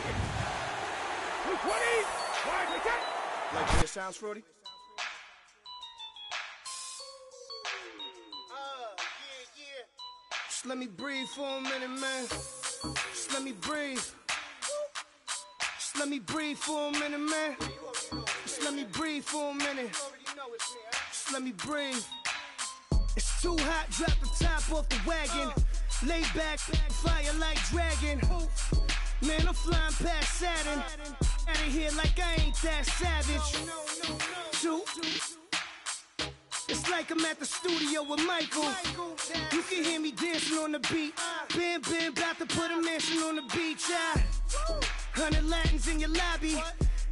second. 220. Like the way it sounds, Fruity? Just let me breathe for a minute, man. Just let me breathe. Just let me breathe for a minute, man. Just let me breathe for a minute. Just let me breathe. It's too hot, drop the top off the wagon. Lay back, fire like dragon. Man, I'm flying past Saturn. Out of here like I ain't that savage. Shoot. It's like I'm at the studio with Michael. You can hear me dancing on the beat. Bam, about to put a mansion on the beach. 100 Latins in your lobby.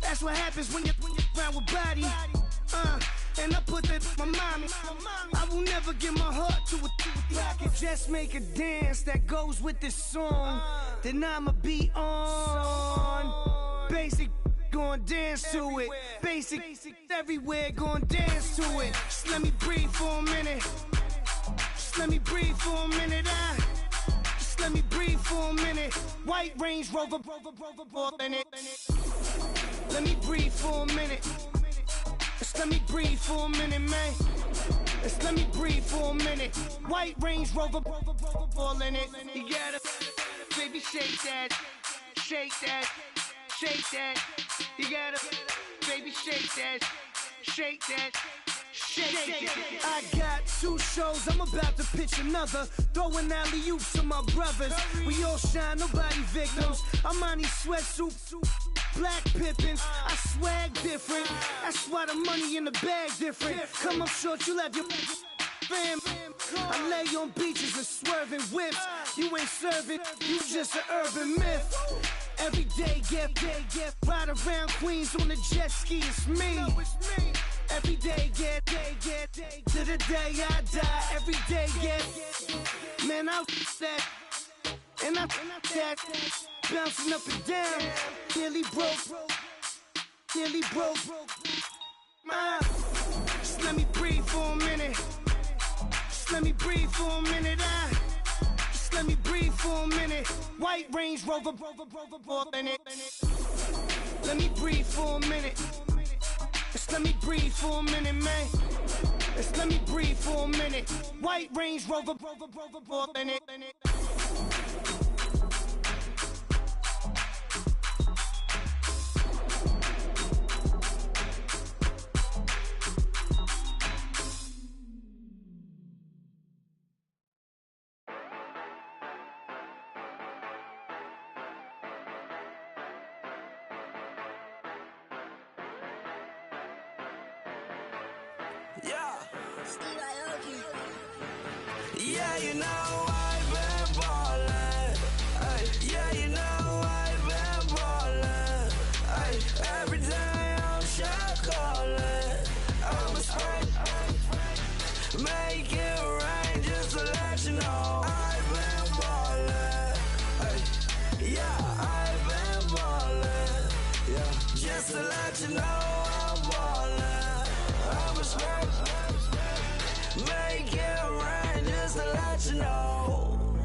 That's what happens when you're around with body. And I put that my mommy. I will never give my heart to a I can just make a dance that goes with this song. Then I'ma be on. Basic, gon' dance to it. Basic, everywhere, gon' dance to it. Just let me breathe for a minute. Just let me breathe for a minute. Just let me breathe for a minute. White Range Rover, in it. Let me breathe for a minute. Just let me breathe for a minute, man. Just let me breathe for a minute. White Range Rover, all in it. You gotta, baby, shake that, shake that, shake that. You gotta, baby, shake that, shake that. Shake. I got 2 shows, I'm about to pitch another. Throwing alley-oops to my brothers. We all shine, nobody victims. I'm on these sweatsuits, black Pippins. I swag different. That's why the money in the bag different. Come up short, you left your fam. I lay on beaches and swerving whips. You ain't serving, you just an urban myth. Every day, get ride around Queens on the jet ski, it's me. Every day, get to the day I die. Every day, get man, I that and I that bouncing up and down. Nearly broke. Just let me breathe for a minute. Just let me breathe for a minute. Just let me breathe for a minute. White Range Rover, in it. Let me breathe for a minute. Just let me breathe for a minute, man. Just let me breathe for a minute. White Range Rover, in it. Yeah, you know I've been ballin'. Yeah, you know I've been ballin'. Every day I'm shot callin'. I'm a spray, make it rain just to let you know I've been ballin'. Yeah, I've been ballin'. Yeah, just to let you know I'm ballin'. I'm a spray, make it rain just to let you know.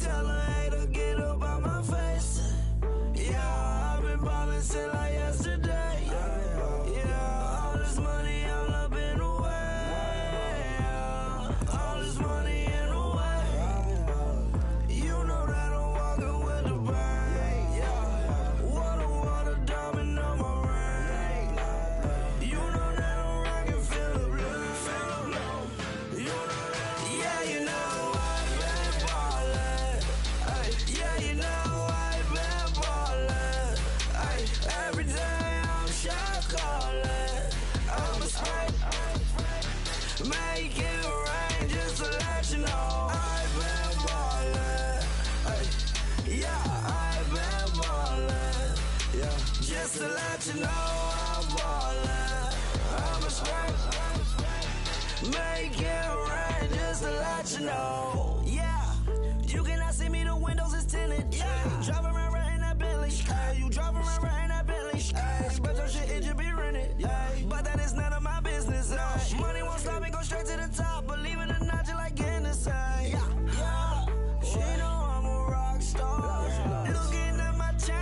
Tell a hater get up out my face. Yeah, I've been ballin' since like yesterday. Yeah, all this money all up in the way. All this money in the way. You know that I'm walking with the bank. Water, diamond on my ring. You know that I'm rockin', feel the blue. You know that, yeah, you know I've been ballin'. Yeah, you know I've been ballin'. Every day I'm shot callin'. I'm a spray, make it rain just to let you know I've been ballin'. Yeah, I've been ballin'. Yeah, just to let you know I'm ballin'. I'm a spray, make it rain just to let you know. Yeah, you cannot see me, the windows is tinted. Yeah, drive around right in that Bentley. You drive around right in that Bentley. But your shit, it just be rented. But that is none of my business. Money won't stop me, go straight to the top. Believe it or not, you like getting the same. Yeah, she know I'm a rock star. Looking at my chain.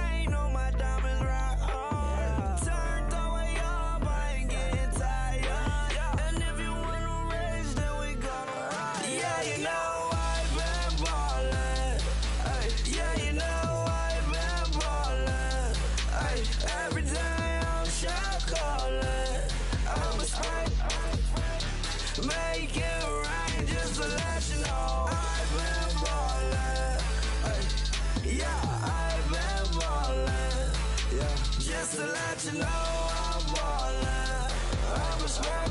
let you know I'm ballin'. I respect.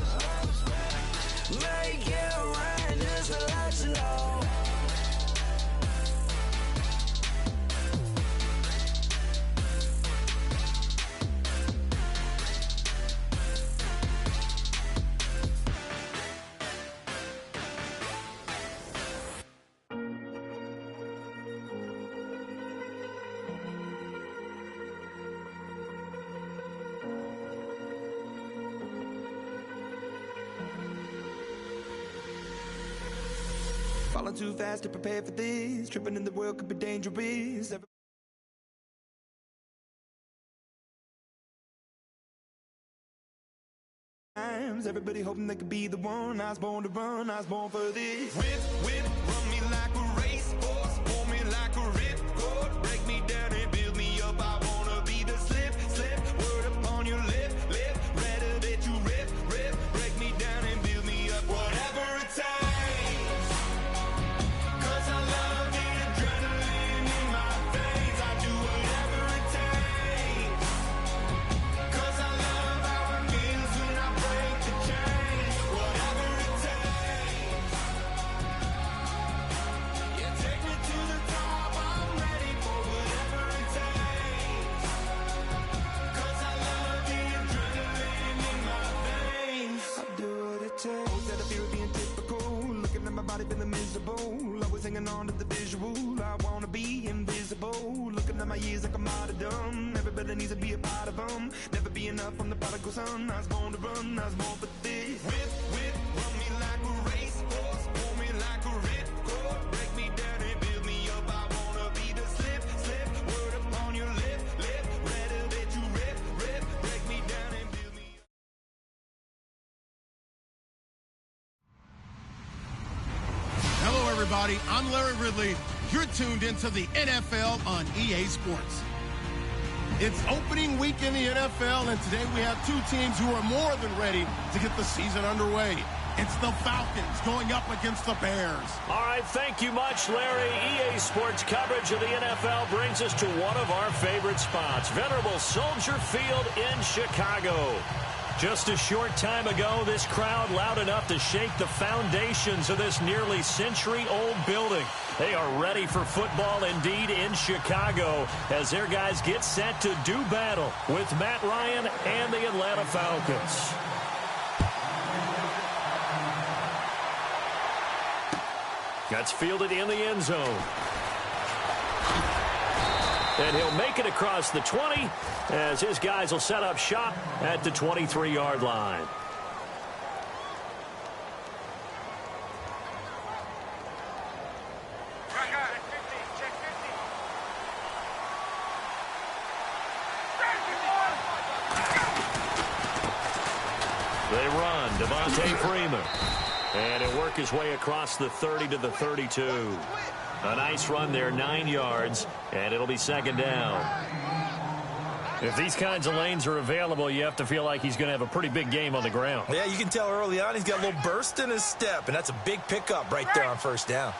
Make it rain just to let you know. Falling too fast to prepare for this. Tripping in the world could be dangerous. Everybody hoping they could be the one. I was born to run, I was born for this. Whip, run me like a racehorse, pull me like a ripcord, break me down and build me up. I wanna be the slip, word upon your lip, rather that you rip, break me down and build me up. Whatever it takes, 'cause I love the adrenaline in my veins. I do whatever it takes, 'cause I love how it feels when I break the chains. Whatever it takes, yeah, take me to the top. I'm ready for whatever it takes, 'cause I love the adrenaline in my veins. I do what it takes. That I feel being typical, looking at my body feeling miserable. Always hanging on to the visual. I wanna be invisible. Looking at my years like I'm out of dumb. Everybody needs to be a part of them. Never be enough from the prodigal son. I was born to run, I was born for this. Whip, run me like a racehorse, pull me like a ripcord, break me down and build me up. I wanna be the slip, word upon your lip, rather that you rip, break me down and build me up. Hello, everybody. I'm Larry Ridley. You're tuned into the NFL on EA Sports. It's opening week in the NFL, and today we have two teams who are more than ready to get the season underway. It's the Falcons going up against the Bears. All right, thank you much, Larry. EA Sports coverage of the NFL brings us to one of our favorite spots, venerable Soldier Field in Chicago. Just a short time ago, this crowd loud enough to shake the foundations of this nearly century-old building. They are ready for football indeed in Chicago as their guys get set to do battle with Matt Ryan and the Atlanta Falcons. That's fielded in the end zone. And he'll make it across the 20 as his guys will set up shop at the 23-yard line. They run, Devontae Freeman. And he'll work his way across the 30 to the 32. A nice run there, 9 yards, and it'll be second down. If these kinds of lanes are available, you have to feel like he's going to have a pretty big game on the ground. Yeah, you can tell early on he's got a little burst in his step, and that's a big pickup right there on first down.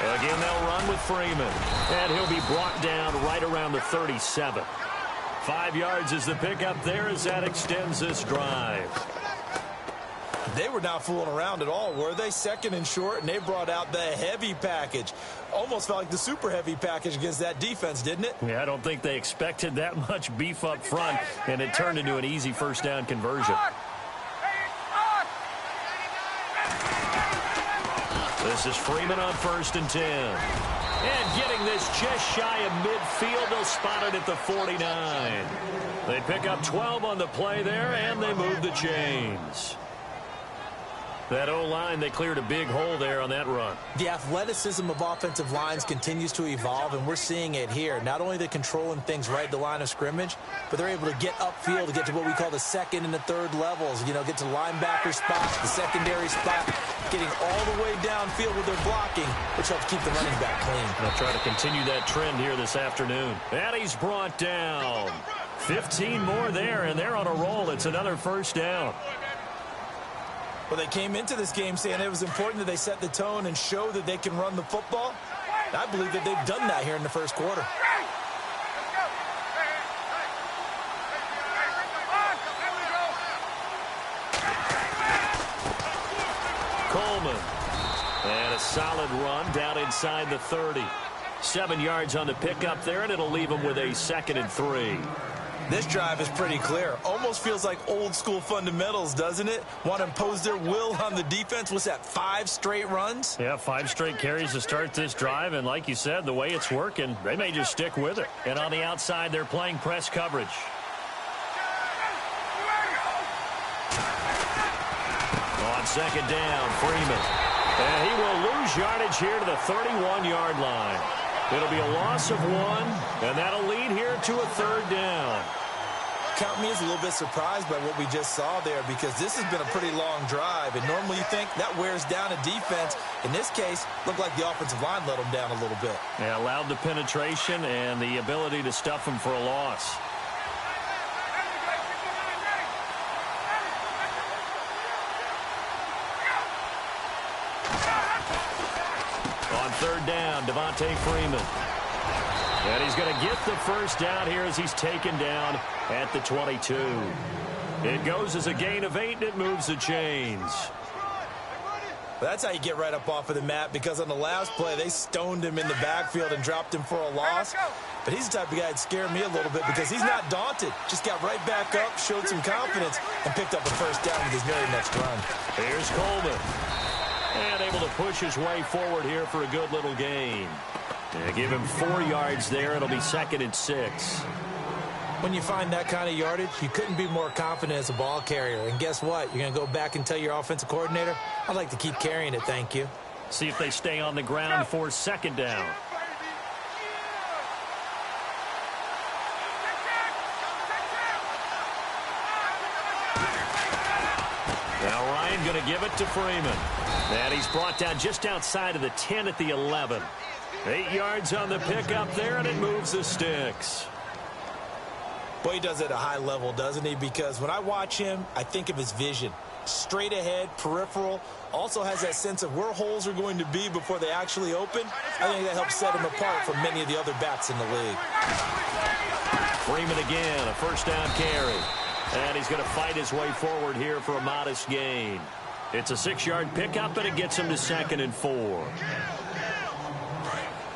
Again, they'll run with Freeman, and he'll be brought down right around the 37. 5 yards is the pickup there as that extends this drive. They were not fooling around at all, were they? Second and short, and they brought out the heavy package. Almost felt like the super heavy package against that defense, didn't it? Yeah, I don't think they expected that much beef up front, and it turned into an easy first down conversion. This is Freeman on 1st and 10. And getting this just shy of midfield, they'll spot it at the 49. They pick up 12 on the play there, and they move the chains. That O-line, they cleared a big hole there on that run. The athleticism of offensive lines continues to evolve, and we're seeing it here. Not only they're controlling things right at the line of scrimmage, but they're able to get upfield to get to what we call the second and the third levels. You know, get to linebacker spots, the secondary spot, getting all the way downfield with their blocking, which helps keep the running back clean. They'll try to continue that trend here this afternoon. And he's brought down. 15 more there, and they're on a roll. It's another first down. Well, they came into this game saying it was important that they set the tone and show that they can run the football. I believe that they've done that here in the first quarter. Coleman. And a solid run down inside the 30. 7 yards on the pickup there, and it'll leave them with a 2nd and 3. This drive is pretty clear. Almost feels like old school fundamentals, doesn't it? Want to impose their will on the defense. What's that, 5 straight runs? Yeah, 5 straight carries to start this drive, and like you said, the way it's working, they may just stick with it. And on the outside, they're playing press coverage. On 2nd down, Freeman. And he will lose yardage here to the 31-yard line. It'll be a loss of 1, and that'll lead here to a 3rd down. Count me as a little bit surprised by what we just saw there, because this has been a pretty long drive, and normally you think that wears down a defense. In this case, looked like the offensive line let them down a little bit. Yeah, allowed the penetration and the ability to stuff them for a loss. On 3rd down, Devontae Freeman. And he's going to get the first down here as he's taken down at the 22. It goes as a gain of 8, and it moves the chains. Well, that's how you get right up off of the mat, because on the last play, they stoned him in the backfield and dropped him for a loss. But he's the type of guy that scared me a little bit, because he's not daunted. Just got right back up, showed some confidence, and picked up a first down with his very next run. Here's Coleman. And able to push his way forward here for a good little gain. And give him 4 yards there. It'll be 2nd and 6. When you find that kind of yardage, you couldn't be more confident as a ball carrier. And guess what? You're going to go back and tell your offensive coordinator, I'd like to keep carrying it, thank you. See if they stay on the ground for 2nd down. Now Ryan going to give it to Freeman. And he's brought down just outside of the 10 at the 11. 8 yards on the pickup there, and it moves the sticks. Boy, he does it at a high level, doesn't he? Because when I watch him, I think of his vision. Straight ahead, peripheral. Also has that sense of where holes are going to be before they actually open. I think that helps set him apart from many of the other backs in the league. Freeman again, a first down carry. And he's going to fight his way forward here for a modest gain. It's a 6-yard pickup, and it gets him to 2nd and 4.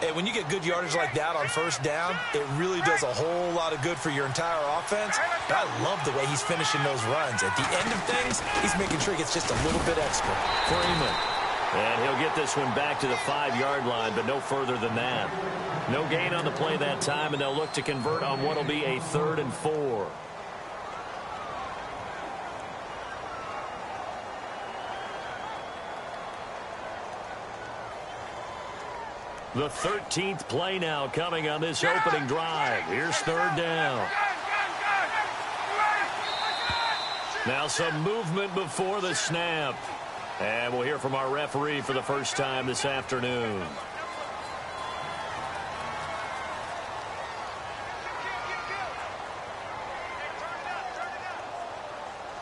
And when you get good yardage like that on first down, it really does a whole lot of good for your entire offense. But I love the way he's finishing those runs. At the end of things, he's making sure he gets just a little bit extra. Freeman. And he'll get this one back to the 5-yard line, but no further than that. No gain on the play that time, and they'll look to convert on what will be a 3rd and 4. The 13th play now coming on this opening drive. Here's 3rd down. Now some movement before the snap. And we'll hear from our referee for the first time this afternoon.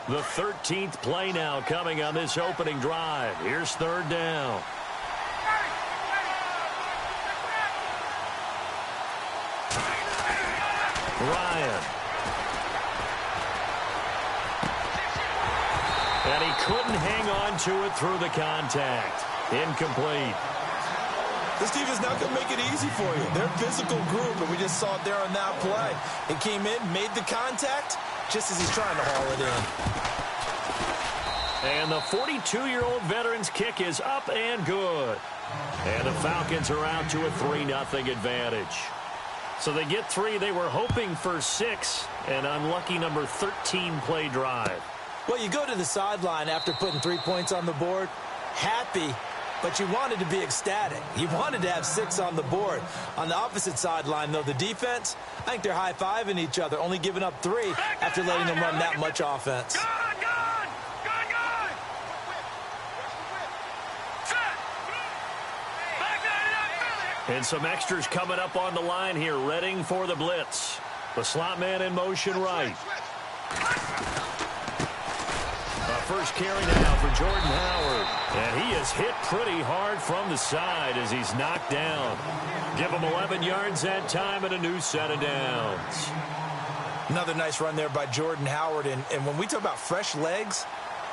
The 13th play now coming on this opening drive. Here's 3rd down. Ryan. And he couldn't hang on to it through the contact. Incomplete. This team is not going to make it easy for you. They're a physical group, and we just saw it there on that play. It came in, made the contact, just as he's trying to haul it in. And the 42-year-old veteran's kick is up and good. And the Falcons are out to a 3-0 advantage. So they get 3. They were hoping for 6. An unlucky number 13 play drive. Well, you go to the sideline after putting 3 points on the board, happy, but you wanted to be ecstatic. You wanted to have 6 on the board. On the opposite sideline, though, the defense, I think they're high-fiving each other, only giving up 3 after letting them run that much offense. And some extras coming up on the line here, readying for the blitz. The slot man in motion right. A first carry now for Jordan Howard. And he is hit pretty hard from the side as he's knocked down. Give him 11 yards that time and a new set of downs. Another nice run there by Jordan Howard. And when we talk about fresh legs,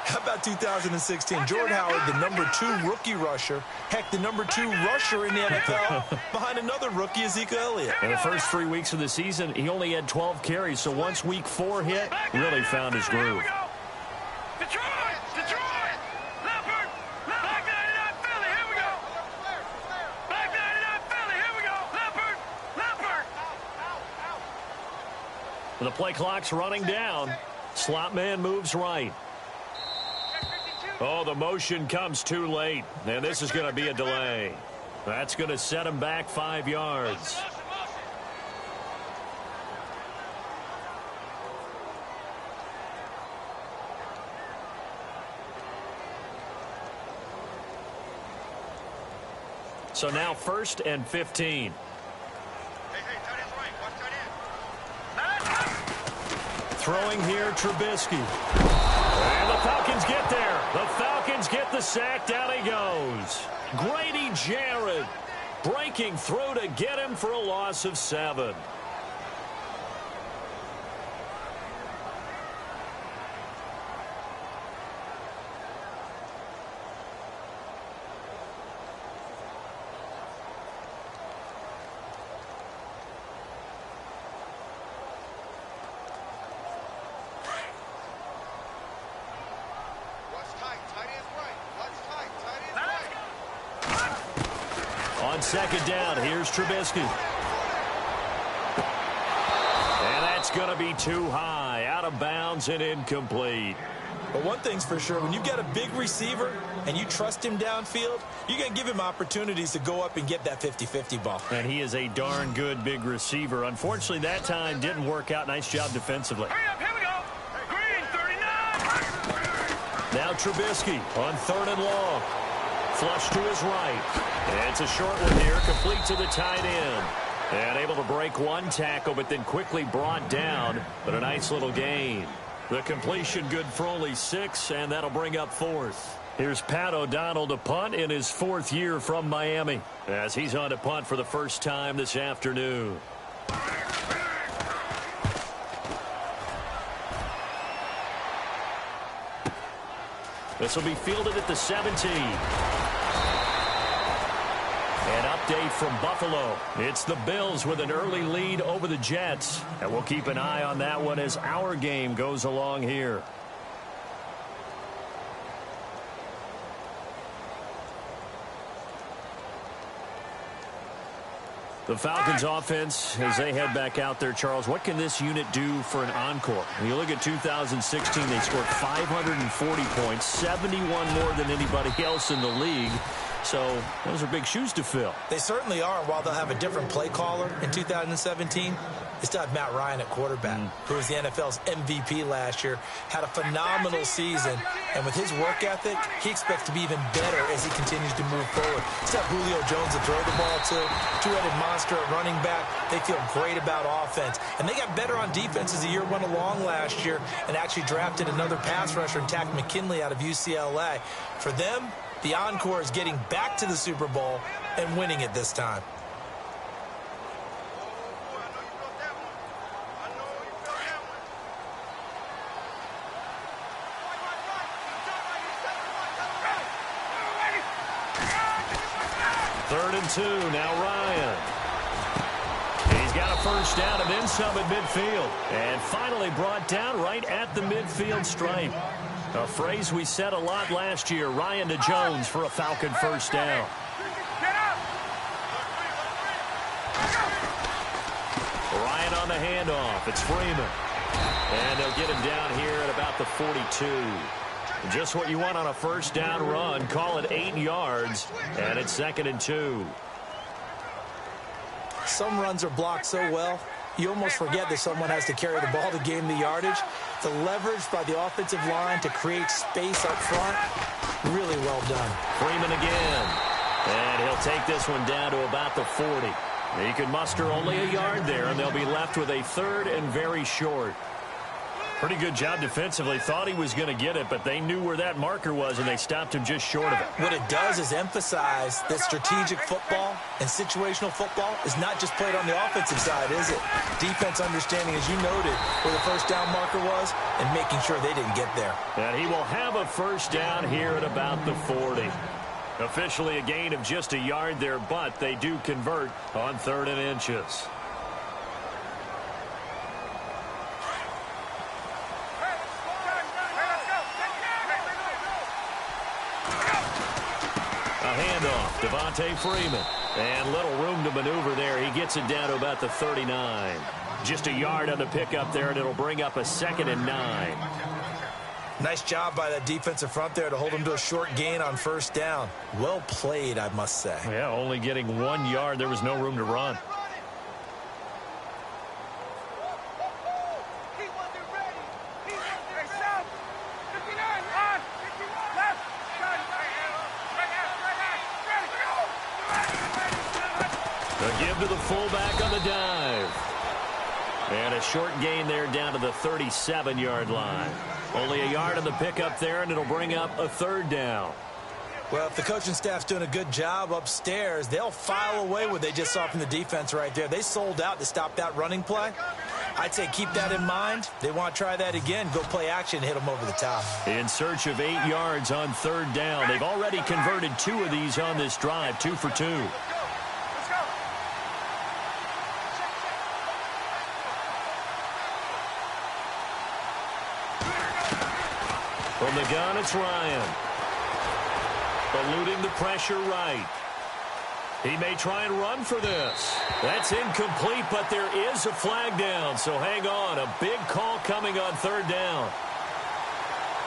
how about 2016? Jordan Howard, the #2 rookie rusher. Heck, the #2 rusher in the NFL behind another rookie, Ezekiel Elliott. In the first 3 weeks of the season, he only had 12 carries. So once week 4 hit, really found his groove. The play clock's running down. Slot man moves right. Oh, the motion comes too late. And this is going to be a delay. That's going to set him back 5 yards. So now 1st and 15. Throwing here, Trubisky. And the Falcons get there. The Falcons get the sack. Down he goes. Grady Jarrett breaking through to get him for a loss of 7. On 2nd down, here's Trubisky. And that's going to be too high, out of bounds and incomplete. But one thing's for sure, when you've got a big receiver and you trust him downfield, you're going to give him opportunities to go up and get that 50-50 ball. And he is a darn good big receiver. Unfortunately, that time didn't work out. Nice job defensively. Hurry up, here we go. Green, 39. Now Trubisky on 3rd and long. Flush to his right. And it's a short one here, complete to the tight end. And able to break one tackle, but then quickly brought down. But a nice little gain. The completion good for only 6, and that'll bring up 4th. Here's Pat O'Donnell to punt in his 4th year from Miami, as he's on to punt for the first time this afternoon. This will be fielded at the 17. An update from Buffalo. It's the Bills with an early lead over the Jets. And we'll keep an eye on that one as our game goes along here. The Falcons offense, as they head back out there, Charles, what can this unit do for an encore? When you look at 2016, they scored 540 points, 71 more than anybody else in the league. So those are big shoes to fill. They certainly are. While they'll have a different play caller in 2017, they still have Matt Ryan at quarterback, who was the NFL's MVP last year, had a phenomenal season. And with his work ethic, he expects to be even better as he continues to move forward. Still have Julio Jones to throw the ball to, two-headed monster at running back. They feel great about offense. And they got better on defense as the year went along last year and actually drafted another pass rusher in Takk McKinley out of UCLA. For them, the encore is getting back to the Super Bowl and winning it this time. Third and 2, now Ryan. He's got a first down and then some at midfield. And finally brought down right at the midfield stripe. A phrase we said a lot last year, Ryan to Jones for a Falcon first down. Ryan on the handoff. It's Freeman. And they'll get him down here at about the 42. Just what you want on a first down run. Call it 8 yards. And it's 2nd and 2. Some runs are blocked so well, you almost forget that someone has to carry the ball to gain the yardage. The leverage by the offensive line to create space up front, really well done. Freeman again. And he'll take this one down to about the 40. He can muster only a yard there, and they'll be left with a 3rd and very short. Pretty good job defensively. Thought he was going to get it, but they knew where that marker was, and they stopped him just short of it. What it does is emphasize that strategic football and situational football is not just played on the offensive side, is it? Defense understanding, as you noted, where the first down marker was and making sure they didn't get there. And he will have a first down here at about the 40. Officially a gain of just a yard there, but they do convert on 3rd and inches. Devontae Freeman. And little room to maneuver there. He gets it down to about the 39. Just a yard on the pickup there, and it'll bring up a 2nd and 9. Nice job by that defensive front there to hold him to a short gain on first down. Well played, I must say. Yeah, only getting 1 yard. There was no room to run. Give to the fullback on the dive. And a short gain there down to the 37-yard line. Only a yard on the pickup there, and it'll bring up a 3rd down. Well, if the coaching staff's doing a good job upstairs, they'll file away what they just saw from the defense right there. They sold out to stop that running play. I'd say keep that in mind. They want to try that again. Go play action, hit them over the top. In search of 8 yards on 3rd down. They've already converted 2 of these on this drive, 2 for 2. From the gun, it's Ryan. Eluding the pressure right. He may try and run for this. That's incomplete, but there is a flag down, so hang on. A big call coming on 3rd down.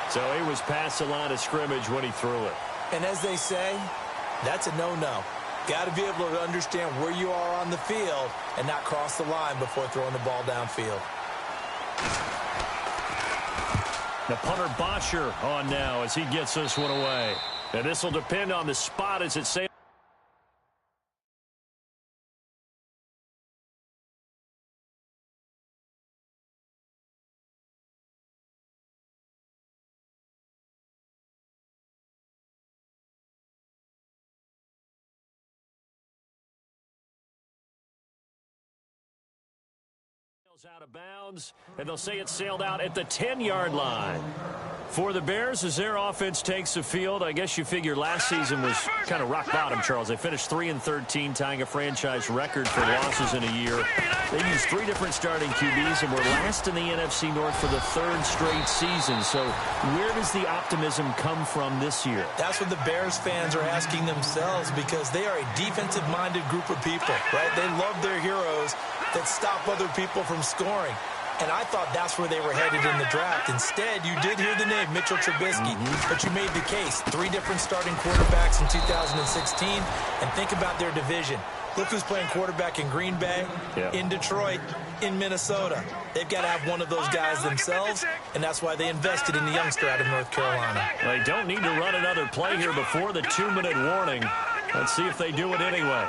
So he was past the line of scrimmage when he threw it. And as they say, that's a no-no. Got to be able to understand where you are on the field and not cross the line before throwing the ball downfield. The punter Bosher on now as he gets this one away. And this will depend on the spot as it sails. Out of bounds, and they'll say it sailed out at the 10-yard line. For the Bears, as their offense takes the field, I guess you figure last season was kind of rock bottom, Charles. They finished 3-13, tying a franchise record for losses in a year. They used 3 different starting QBs and were last in the NFC North for the 3rd straight season. So where does the optimism come from this year? That's what the Bears fans are asking themselves, because they are a defensive-minded group of people, right? They love their heroes that stop other people from scoring. And I thought that's where they were headed in the draft. Instead, you did hear the name Mitchell Trubisky, but you made the case. 3 different starting quarterbacks in 2016. And think about their division. Look who's playing quarterback in Green Bay, in Detroit, in Minnesota. They've got to have one of those guys themselves, and that's why they invested in the youngster out of North Carolina. They don't need to run another play here before the 2-minute warning. Let's see if they do it anyway.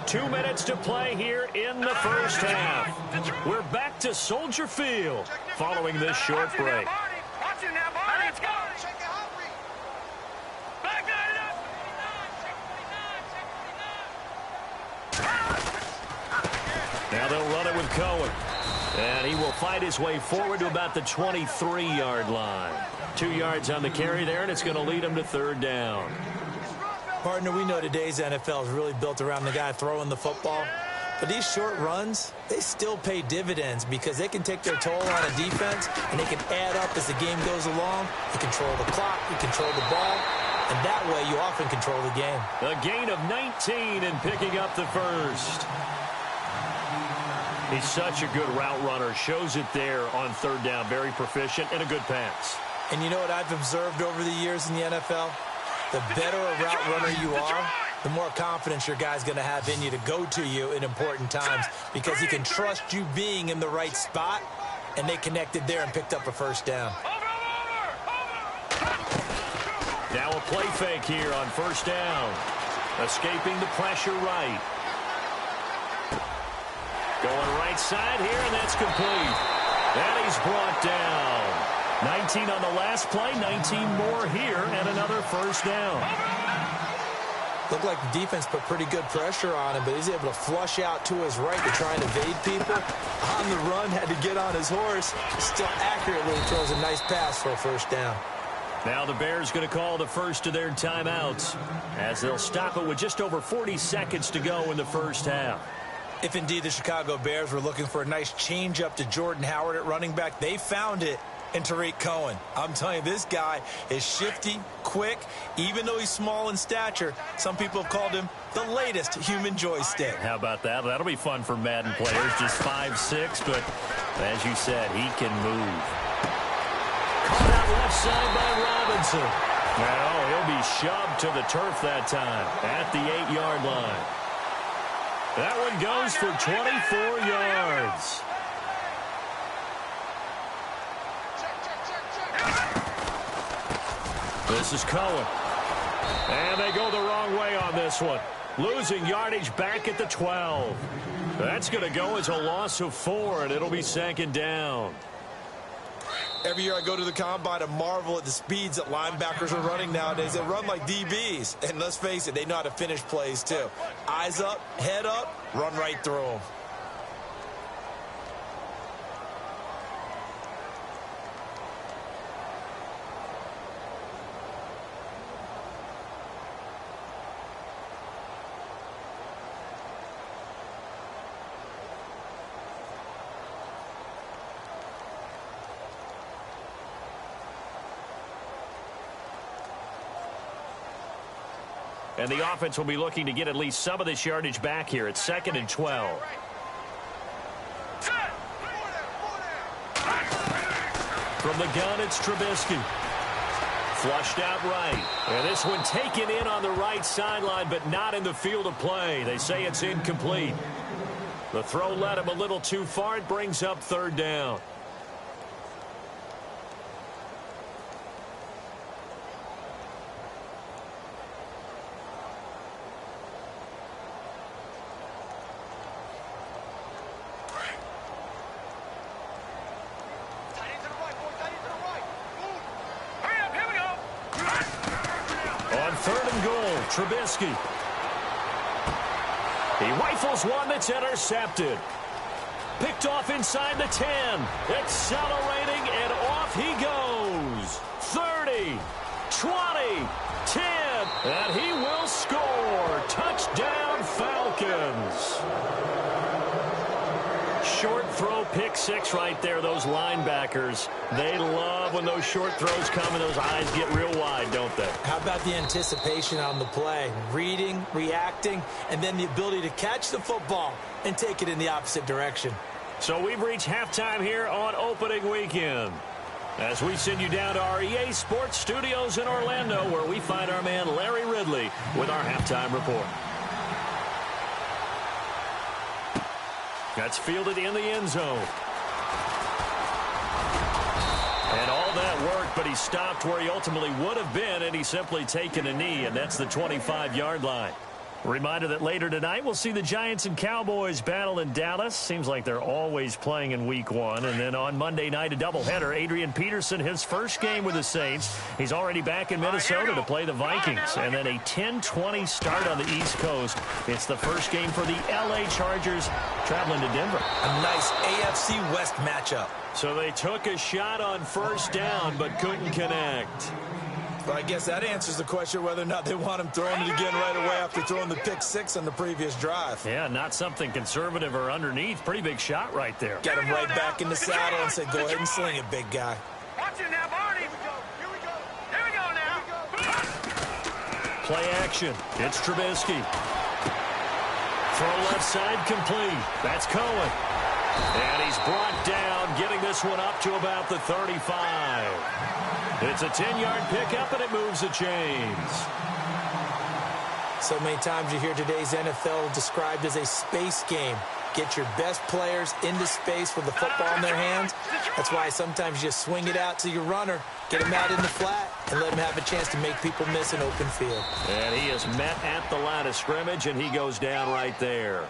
2 minutes to play here in the first half. We're back to Soldier Field following this short break. Now they'll run it with Cohen. And he will fight his way forward to about the 23-yard line. 2 yards on the carry there, and it's going to lead him to 3rd down. Partner, we know today's NFL is really built around the guy throwing the football. But these short runs, they still pay dividends because they can take their toll on a defense, and they can add up as the game goes along. You control the clock, you control the ball, and that way you often control the game. A gain of 19 and picking up the first. He's such a good route runner. Shows it there on 3rd down. Very proficient and a good pass. And you know what I've observed over the years in the NFL? The better a route runner you are, the more confidence your guy's going to have in you to go to you in important times because he can trust you being in the right spot, and they connected there and picked up a first down. Now a play fake here on first down. Escaping the pressure right. Going right side here, and that's complete. And he's brought down. 19 on the last play, 19 more here, and another first down. Looked like the defense put pretty good pressure on him, but he's able to flush out to his right to try and evade people. On the run, had to get on his horse. Still accurately throws a nice pass for a first down. Now the Bears going to call the first of their timeouts as they'll stop it with just over 40 seconds to go in the first half. If indeed the Chicago Bears were looking for a nice change up to Jordan Howard at running back, they found it in Tariq Cohen. I'm telling you, this guy is shifty, quick, even though he's small in stature. Some people have called him the latest human joystick. How about that? That'll be fun for Madden players. Just 5'6", but as you said, he can move. Caught out left side by Robinson. Well, he'll be shoved to the turf that time at the 8-yard line. That one goes for 24 yards. This is Cohen. And they go the wrong way on this one. Losing yardage back at the 12. That's going to go as a loss of 4, and it'll be second down. Every year I go to the combine and marvel at the speeds that linebackers are running nowadays. They run like DBs. And let's face it, they know how to finish plays too. Eyes up, head up, run right through them. And the offense will be looking to get at least some of this yardage back here at 2nd and 12. From the gun, it's Trubisky. Flushed out right. And this one taken in on the right sideline, but not in the field of play. They say it's incomplete. The throw led him a little too far. It brings up 3rd down. Trubisky. He rifles one that's intercepted. Picked off inside the 10. Accelerating, and off he goes. 30, 20, 10, and he will score. Touchdown, Falcons. Short throw, pick 6 right there. Those linebackers, they love when those short throws come and those eyes get real wide, don't they? How about the anticipation on the play? Reading, reacting, and then the ability to catch the football and take it in the opposite direction. So we've reached halftime here on opening weekend, as we send you down to our EA Sports Studios in Orlando, where we find our man Larry Ridley with our halftime report. That's fielded in the end zone. And all that work, but he stopped where he ultimately would have been, and he's simply taken a knee, and that's the 25-yard line. Reminder that later tonight we'll see the Giants and Cowboys battle in Dallas. Seems like they're always playing in week 1. And then on Monday night, a doubleheader. Adrian Peterson, his first game with the Saints. He's already back in Minnesota to play the Vikings. And then a 10-20 start on the East Coast. It's the first game for the L.A. Chargers traveling to Denver. A nice AFC West matchup. So they took a shot on first down but couldn't connect. But I guess that answers the question whether or not they want him throwing it again right away after throwing the pick 6 on the previous drive. Yeah, not something conservative or underneath. Pretty big shot right there. Got him right back in the saddle and said, go ahead and sling it, big guy. Watch it now, Barney. Here we go. Here we go now. Play action. It's Trubisky. Throw left side complete. That's Cohen. And he's brought down, getting this one up to about the 35. It's a 10-yard pickup, and it moves the chains. So many times you hear today's NFL described as a space game. Get your best players into space with the football in their hands. That's why sometimes you just swing it out to your runner, get him out in the flat, and let him have a chance to make people miss an open field. And he is met at the line of scrimmage, and he goes down right there.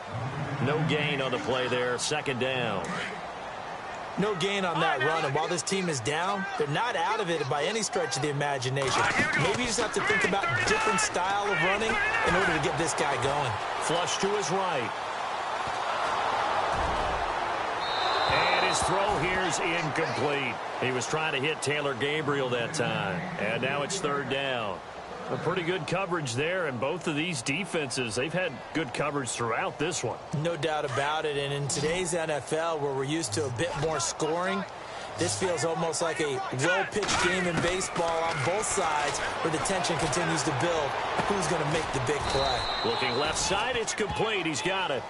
No gain on the play there, second down. No gain on that run, and while this team is down, they're not out of it by any stretch of the imagination. Maybe you just have to think about a different style of running in order to get this guy going. Flush to his right. And his throw here is incomplete. He was trying to hit Taylor Gabriel that time, and now it's third down. A pretty good coverage there, and both of these defenses, they've had good coverage throughout this one. No doubt about it, and in today's NFL, where we're used to a bit more scoring, this feels almost like a well-pitched game in baseball on both sides where the tension continues to build. Who's going to make the big play? Looking left side, it's complete. He's got it.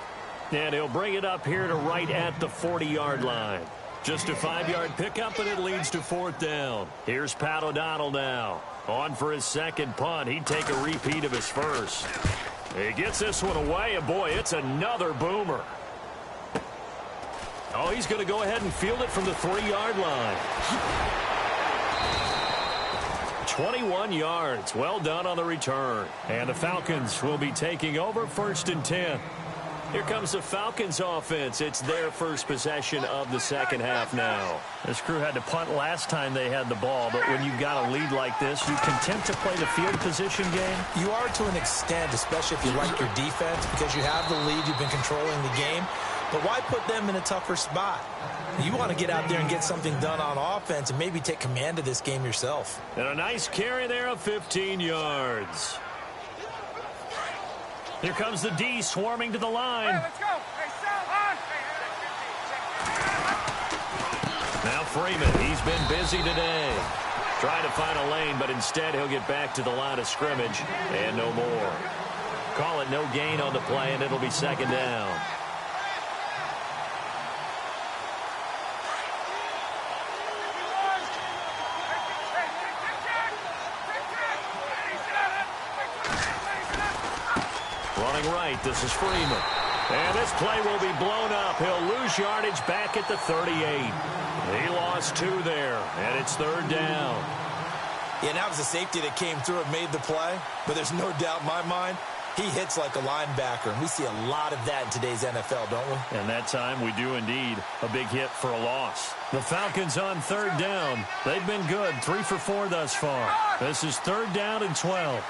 And he'll bring it up here to right at the 40-yard line. Just a 5-yard pickup, and it leads to fourth down. Here's Pat O'Donnell now. On for his second punt. He'd take a repeat of his first. He gets this one away, and boy, it's another boomer. Oh, he's going to go ahead and field it from the 3-yard line. 21 yards. Well done on the return. And the Falcons will be taking over 1st and 10. Here comes the Falcons offense. It's their first possession of the second half now. This crew had to punt last time they had the ball, but when you've got a lead like this, you content to play the field position game? You are to an extent, especially if you like your defense, because you have the lead, you've been controlling the game. But why put them in a tougher spot? You want to get out there and get something done on offense and maybe take command of this game yourself. And a nice carry there of 15 yards. Here comes the D swarming to the line. Hey, let's go. Hey, Sal, on. Now Freeman, he's been busy today. Trying to find a lane, but instead he'll get back to the line of scrimmage and no more. Call it no gain on the play, and it'll be second down. Running right, this is Freeman. And this play will be blown up. He'll lose yardage back at the 38. He lost 2 there, and it's third down. Yeah, that was a safety that came through and made the play, but there's no doubt in my mind, he hits like a linebacker, and we see a lot of that in today's NFL, don't we? And that time we do indeed. A big hit for a loss. The Falcons on third down. They've been good, 3 for 4 thus far. This is third down and 12.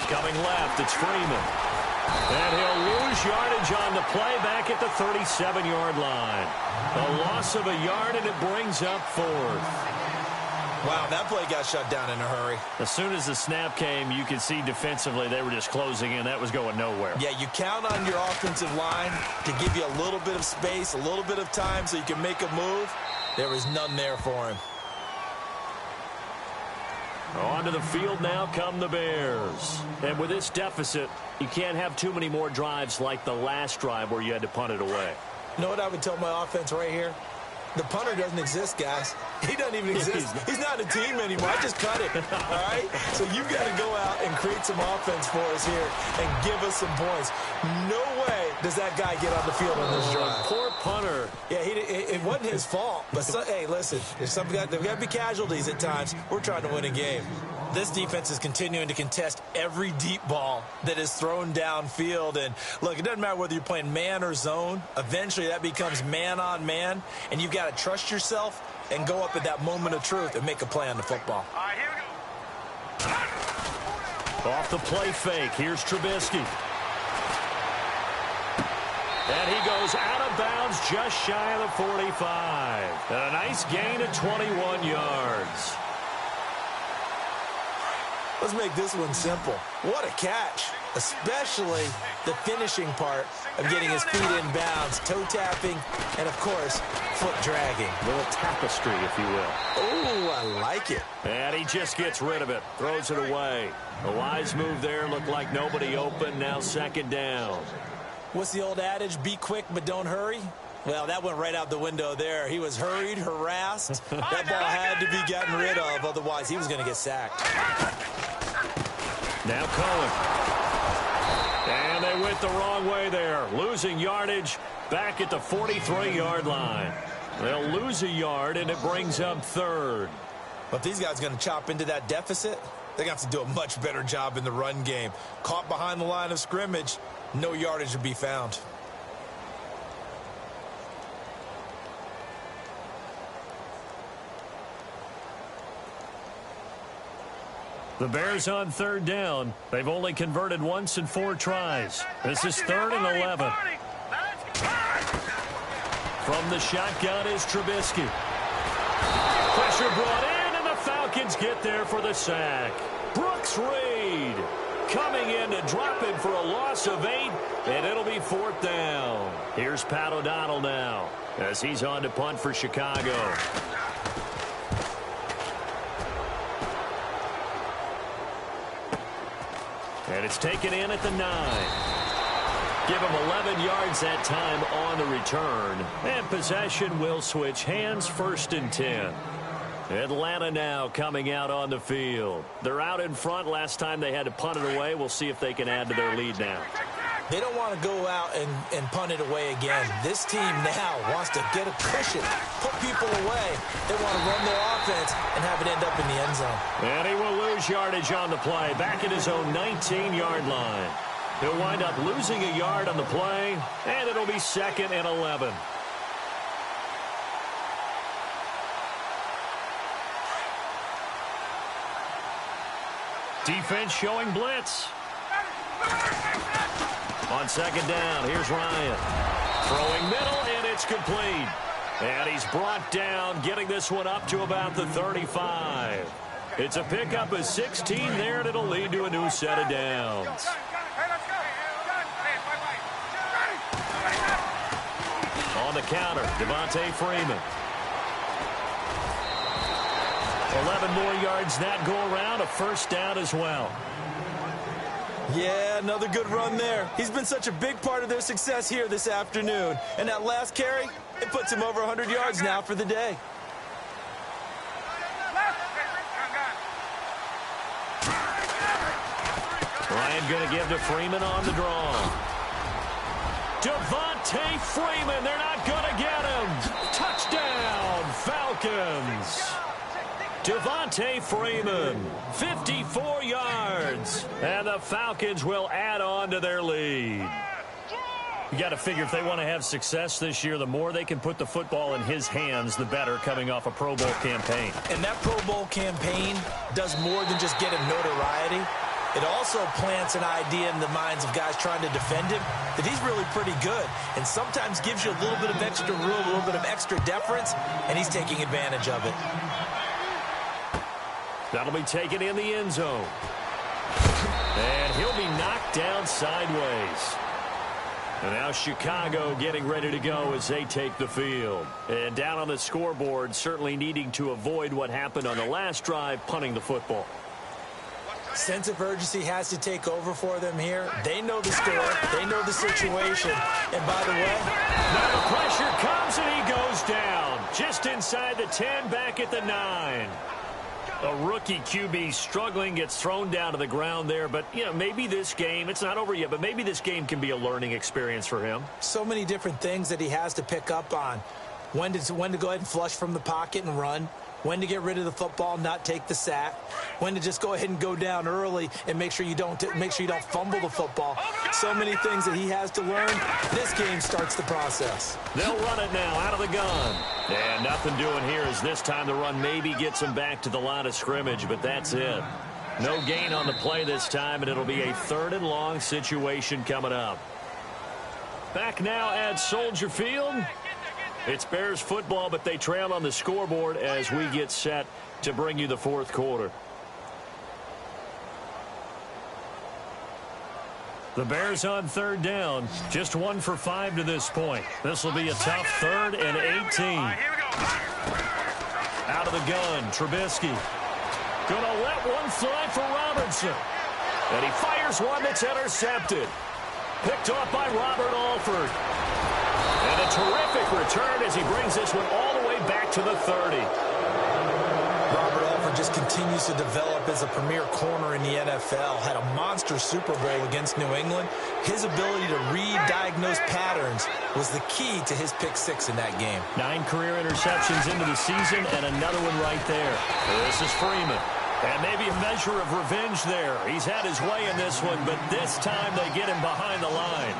Coming left, it's Freeman. And he'll lose yardage on the play back at the 37-yard line. A loss of a yard, and it brings up 4th. Wow, that play got shut down in a hurry. As soon as the snap came, you could see defensively they were just closing in. That was going nowhere. Yeah, you count on your offensive line to give you a little bit of space, a little bit of time so you can make a move. There was none there for him. Onto the field now come the Bears. And with this deficit, you can't have too many more drives like the last drive where you had to punt it away. You know what I would tell my offense right here? The punter doesn't exist, guys. He doesn't even exist. He's not a team anymore. I just cut it, all right? So you've got to go out and create some offense for us here and give us some points. No way does that guy get on the field on this drive. Poor punter. Yeah, it wasn't his fault. But, hey, listen, there's got to be casualties at times. We're trying to win a game. This defense is continuing to contest every deep ball that is thrown downfield. And, look, it doesn't matter whether you're playing man or zone. Eventually that becomes man on man, and you've got to trust yourself and go up at that moment of truth and make a play on the football. All right, here we go. Off the play fake. Here's Trubisky. And he goes out of bounds just shy of the 45. And a nice gain of 21 yards. Let's make this one simple. What a catch, especially the finishing part of getting his feet in bounds, toe tapping, and, of course, foot dragging. A little tapestry, if you will. Oh, I like it. And he just gets rid of it, throws it away. A wise move there, looked like nobody open, now second down. What's the old adage? Be quick, but don't hurry. Well, that went right out the window there. He was hurried, harassed. That ball had to be gotten rid of, otherwise he was going to get sacked. Now Cohen. And they went the wrong way there. Losing yardage back at the 43-yard line. They'll lose a yard, and it brings up third. But these guys are going to chop into that deficit. They're going to have to do a much better job in the run game. Caught behind the line of scrimmage, no yardage to be found. The Bears on third down. They've only converted once in 4 tries. This is 3rd and 11. From the shotgun is Trubisky. Pressure brought in, and the Falcons get there for the sack. Brooks Reed coming in to drop it for a loss of 8, and it'll be 4th down. Here's Pat O'Donnell now as he's on to punt for Chicago. And it's taken in at the 9. Give him 11 yards that time on the return. And possession will switch hands, 1st and 10. Atlanta now coming out on the field. They're out in front. Last time they had to punt it away. We'll see if they can add to their lead now. They don't want to go out and punt it away again. This team now wants to get a cushion, put people away. They want to run their offense and have it end up in the end zone. And he will lose yardage on the play, back at his own 19-yard line. He'll wind up losing a yard on the play, and it'll be 2nd and 11. Defense showing blitz. On 2nd down, here's Ryan. Throwing middle, and it's complete. And he's brought down, getting this one up to about the 35. It's a pickup of 16 there, and it'll lead to a new set of downs. On the counter, Devontae Freeman. 11 more yards that go around, a 1st down as well. Yeah, another good run there. He's been such a big part of their success here this afternoon. And that last carry, it puts him over 100 yards now for the day. Ryan going to give to Freeman on the draw. Devontae Freeman, they're not going to get him. Touchdown, Falcons. Devontae Freeman, 54 yards. And the Falcons will add on to their lead. You got to figure if they want to have success this year, the more they can put the football in his hands, the better, coming off a Pro Bowl campaign. And that Pro Bowl campaign does more than just get him notoriety. It also plants an idea in the minds of guys trying to defend him that he's really pretty good, and sometimes gives you a little bit of extra room, a little bit of extra deference, and he's taking advantage of it. That'll be taken in the end zone. And he'll be knocked down sideways. And now Chicago getting ready to go as they take the field. And down on the scoreboard, certainly needing to avoid what happened on the last drive, punting the football. Sense of urgency has to take over for them here. They know the score. They know the situation. And by the way, now the pressure comes and he goes down. Just inside the 10, back at the 9. A rookie QB struggling, gets thrown down to the ground there. But, you know, maybe this game, it's not over yet, but maybe this game can be a learning experience for him. So many different things that he has to pick up on. When to go ahead and flush from the pocket and run. When to get rid of the football, not take the sack. When to just go ahead and go down early and make sure you don't fumble the football. So many things that he has to learn. This game starts the process. They'll run it now out of the gun. And nothing doing here as this time the run maybe gets him back to the line of scrimmage, but that's it. No gain on the play this time, and it'll be a 3rd and long situation coming up. Back now at Soldier Field. It's Bears football, but they trail on the scoreboard as we get set to bring you the 4th quarter. The Bears on 3rd down, just 1 for 5 to this point. This will be a tough 3rd and 18. Out of the gun, Trubisky. Gonna let one fly for Robinson. And he fires one that's intercepted. Picked off by Robert Alford. And a terrific return as he brings this one all the way back to the 30. Robert Alford just continues to develop as a premier corner in the NFL. Had a monster Super Bowl against New England. His ability to read, diagnose patterns was the key to his pick 6 in that game. 9 career interceptions into the season and another one right there. This is Freeman. And maybe a measure of revenge there. He's had his way in this one, but this time they get him behind the line.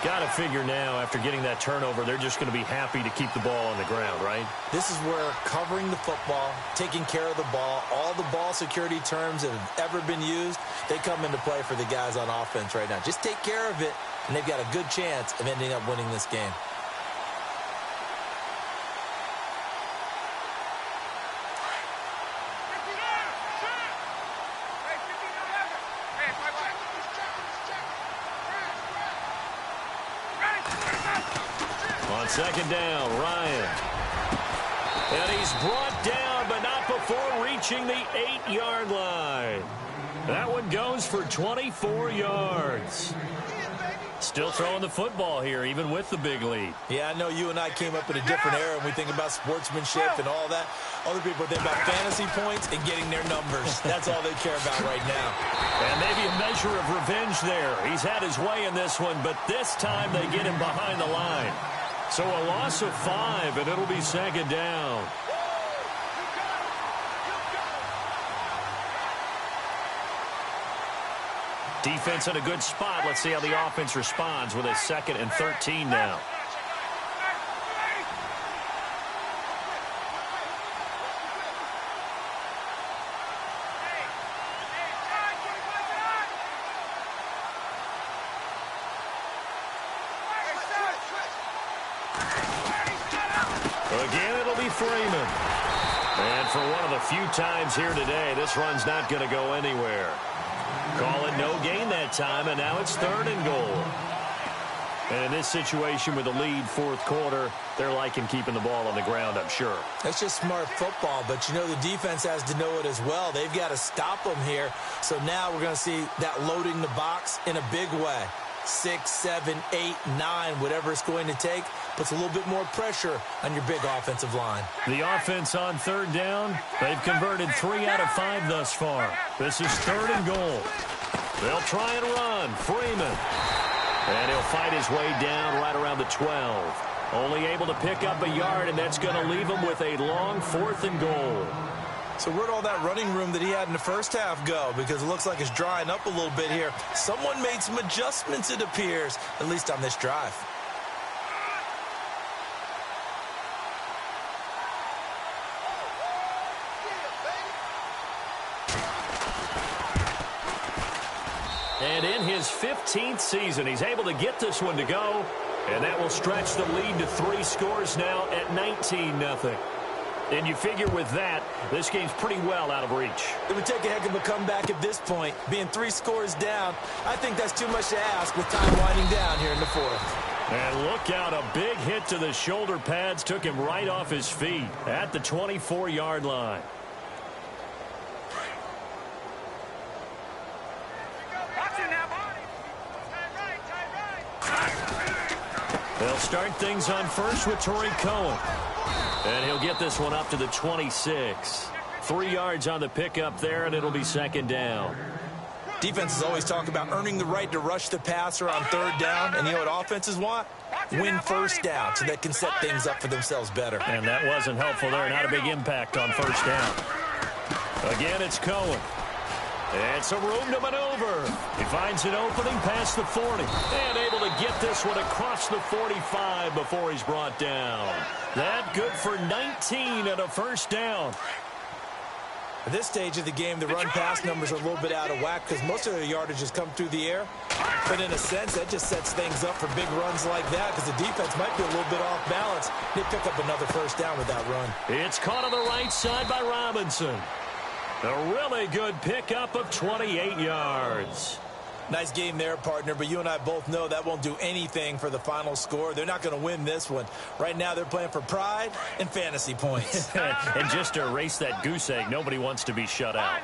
Got to figure now, after getting that turnover, they're just going to be happy to keep the ball on the ground, right? This is where covering the football, taking care of the ball, all the ball security terms that have ever been used, they come into play for the guys on offense right now. Just take care of it, and they've got a good chance of ending up winning this game. On second down, Ryan. And he's brought down, but not before reaching the 8-yard line. That one goes for 24 yards. Still throwing the football here, even with the big lead. Yeah, I know you and I came up in a different era, and we think about sportsmanship and all that. Other people think about fantasy points and getting their numbers. That's all they care about right now. And maybe a measure of revenge there. He's had his way in this one, but this time they get him behind the line. So a loss of 5, and it'll be second down. Defense in a good spot. Let's see how the offense responds with a 2nd and 13 now. Again, it'll be Freeman. And for one of the few times here today, this run's not going to go anywhere. Call it no gain that time, and now it's 3rd and goal. And in this situation with the lead 4th quarter, they're liking keeping the ball on the ground, I'm sure. That's just smart football, but you know the defense has to know it as well. They've got to stop them here. So now we're going to see that loading the box in a big way. 6, 7, 8, 9, whatever it's going to take, puts a little bit more pressure on your big offensive line. The offense on 3rd down, they've converted 3 out of 5 thus far. This is 3rd and goal. They'll try and run. Freeman. And he'll fight his way down right around the 12. Only able to pick up a yard, and that's going to leave him with a long 4th and goal. So where'd all that running room that he had in the first half go? Because it looks like it's drying up a little bit here. Someone made some adjustments, it appears, at least on this drive. And in his 15th season, he's able to get this one to go. And that will stretch the lead to 3 scores now at 19-0. And you figure with that, this game's pretty well out of reach. It would take a heck of a comeback at this point. Being 3 scores down, I think that's too much to ask with time winding down here in the 4th. And look out, a big hit to the shoulder pads took him right off his feet at the 24-yard line. They'll start things on first with Torrey Cohen. And he'll get this one up to the 26. 3 yards on the pickup there, and it'll be second down. Defenses always talk about earning the right to rush the passer on 3rd down. And you know what offenses want? Win first down so they can set things up for themselves better. And that wasn't helpful there. Not a big impact on first down. Again, it's Cohen. And some room to maneuver. He finds an opening past the 40. And able to get this one across the 45 before he's brought down. That good for 19 and a first down. At this stage of the game, the run-pass numbers are a little bit out of whack because most of their yardage has come through the air. But in a sense, that just sets things up for big runs like that because the defense might be a little bit off balance. They pick up another first down with that run. It's caught on the right side by Robinson. A really good pickup of 28 yards. Nice game there, partner, but you and I both know that won't do anything for the final score. They're not going to win this one. Right now, they're playing for pride and fantasy points. And just to erase that goose egg, nobody wants to be shut out.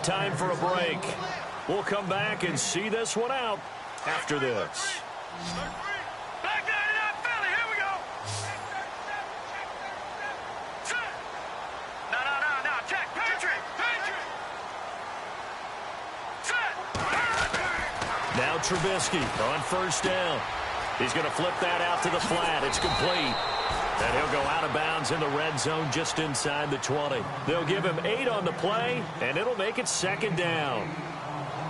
Time for a break. We'll come back and see this one out after this. Back down to that Philly. Here we go. No. Check. Patriot. Set. Now Trubisky on first down. He's going to flip that out to the flat. It's complete. And he'll go out of bounds in the red zone just inside the 20. They'll give him 8 on the play, and it'll make it second down.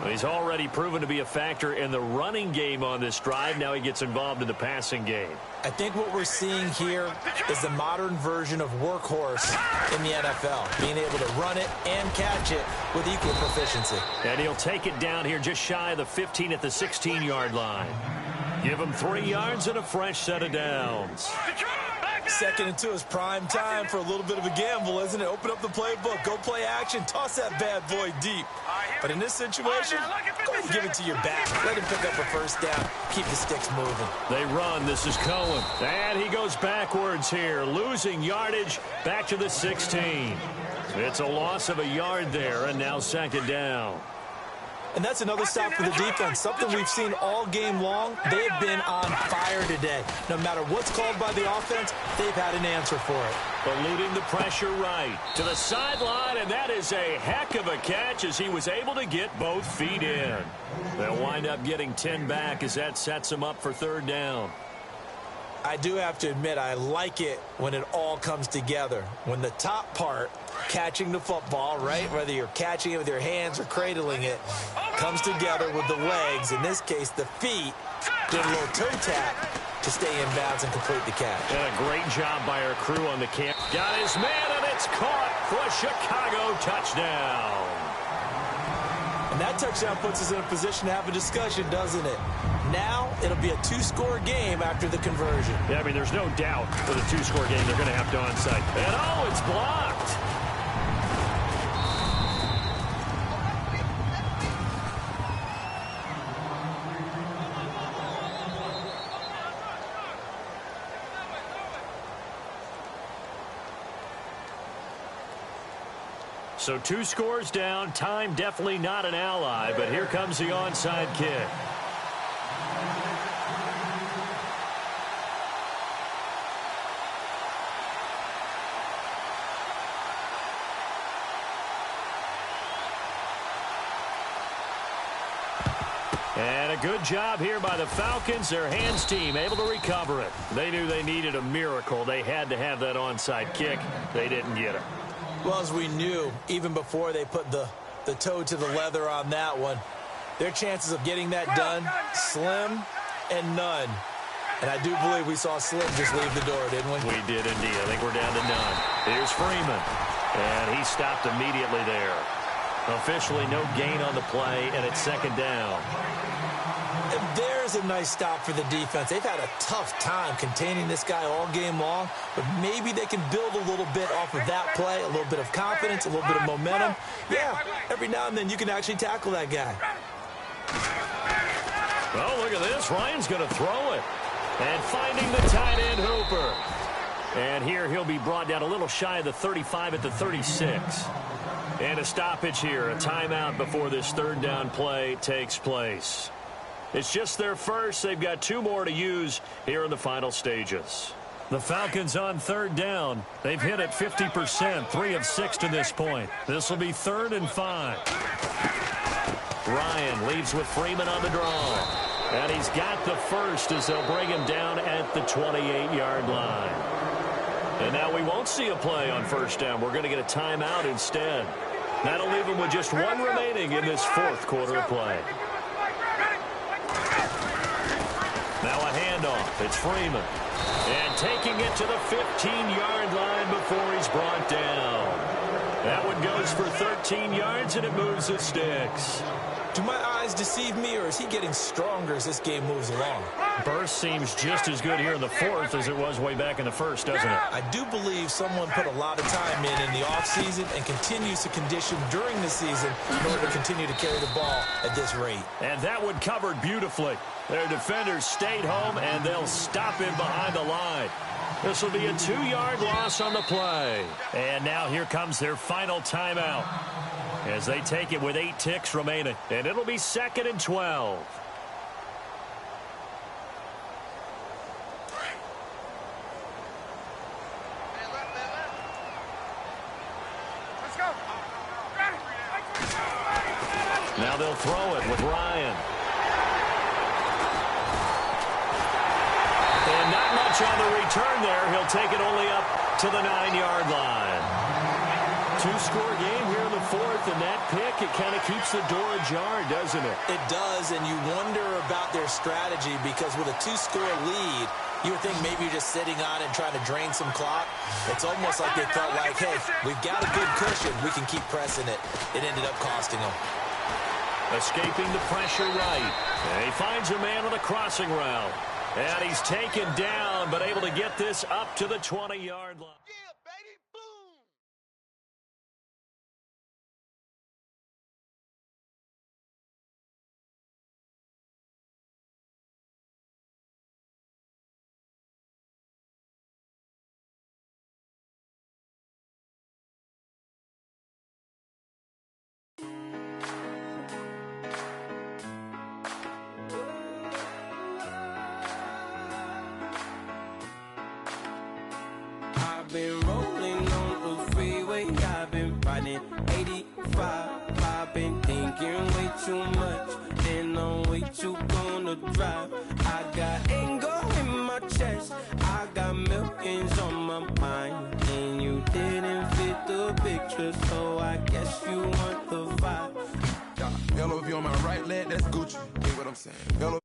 He's already proven to be a factor in the running game on this drive. Now he gets involved in the passing game. I think what we're seeing here is the modern version of workhorse in the NFL, being able to run it and catch it with equal proficiency. And he'll take it down here just shy of the 15 at the 16-yard line. Give him 3 yards and a fresh set of downs. 2nd and 2 is prime time for a little bit of a gamble, isn't it? Open up the playbook, go play action, toss that bad boy deep. But in this situation, go ahead and give it to your back. Let him pick up a first down. Keep the sticks moving. They run. This is Cohen. And he goes backwards here, losing yardage back to the 16. It's a loss of a yard there, and now second down. And that's another stop for the defense, something we've seen all game long. They've been on fire today. No matter what's called by the offense, they've had an answer for it. Eluding the pressure right to the sideline, and that is a heck of a catch as he was able to get both feet in. They'll wind up getting 10 back as that sets them up for third down. I do have to admit, I like it when it all comes together. When the top part, catching the football, right, whether you're catching it with your hands or cradling it, comes together with the legs, in this case the feet, did a little toe tap to stay in bounds and complete the catch. And a great job by our crew on the camp. Got his man, and it's caught for a Chicago touchdown. And that touchdown puts us in a position to have a discussion, doesn't it? Now it'll be a 2-score game after the conversion. Yeah, I mean, there's no doubt for the 2-score game they're going to have to onside. And oh, it's blocked. So 2 scores down. Time definitely not an ally, but here comes the onside kick. And a good job here by the Falcons. Their hands team able to recover it. They knew they needed a miracle. They had to have that onside kick. They didn't get it. Well, as we knew, even before they put the toe to the leather on that one, their chances of getting that done, slim and none. And I do believe we saw Slim just leave the door, didn't we? We did indeed. I think we're down to none. Here's Freeman. And he stopped immediately there. Officially no gain on the play, and it's second down. And there's a nice stop for the defense. They've had a tough time containing this guy all game long, but maybe they can build a little bit off of that play, a little bit of confidence, a little bit of momentum. Yeah, every now and then you can actually tackle that guy. Well, look at this. Ryan's going to throw it. And finding the tight end, Hooper. And here he'll be brought down a little shy of the 35 at the 36. And a stoppage here, a timeout before this third down play takes place. It's just their first. They've got 2 more to use here in the final stages. The Falcons on third down. They've hit it 50%, 3 of 6 to this point. This will be 3rd and 5. Ryan leaves with Freeman on the draw. And he's got the first as they'll bring him down at the 28-yard line. And now we won't see a play on first down. We're going to get a timeout instead. That'll leave him with just 1 remaining in this 4th quarter of play. Now a handoff. It's Freeman. And taking it to the 15-yard line before he's brought down. That one goes for 13 yards, and it moves the sticks. Do my eyes deceive me, or is he getting stronger as this game moves along? Burst seems just as good here in the 4th as it was way back in the 1st, doesn't it? I do believe someone put a lot of time in the offseason and continues to condition during the season in order to continue to carry the ball at this rate. And that one covered beautifully. Their defenders stayed home, and they'll stop him behind the line. This will be a 2-yard loss on the play. And now here comes their final timeout. as they take it with 8 ticks remaining. And it'll be 2nd and 12. Now they'll throw it with Ryan. And not much on the return there. He'll take it only up to the 9-yard line. 2-score game here in the 4th, and that pick, it kind of keeps the door ajar, doesn't it? It does, and you wonder about their strategy because with a 2-score lead, you would think maybe you're just sitting on it and trying to drain some clock. It's almost like they felt like, hey, we've got a good cushion. We can keep pressing it. It ended up costing them. Escaping the pressure right. And he finds a man on the crossing route. And he's taken down, but able to get this up to the 20-yard line. Yeah, baby, boom! I've been rolling on the freeway, I've been riding 85. I've been thinking way too much, and I'm way too gonna drive. I got anger in my chest, I got millions on my mind, and you didn't fit the picture, so I guess you want the vibe. Hello, if you're on my right leg, that's Gucci. Hear what I'm saying? Hello.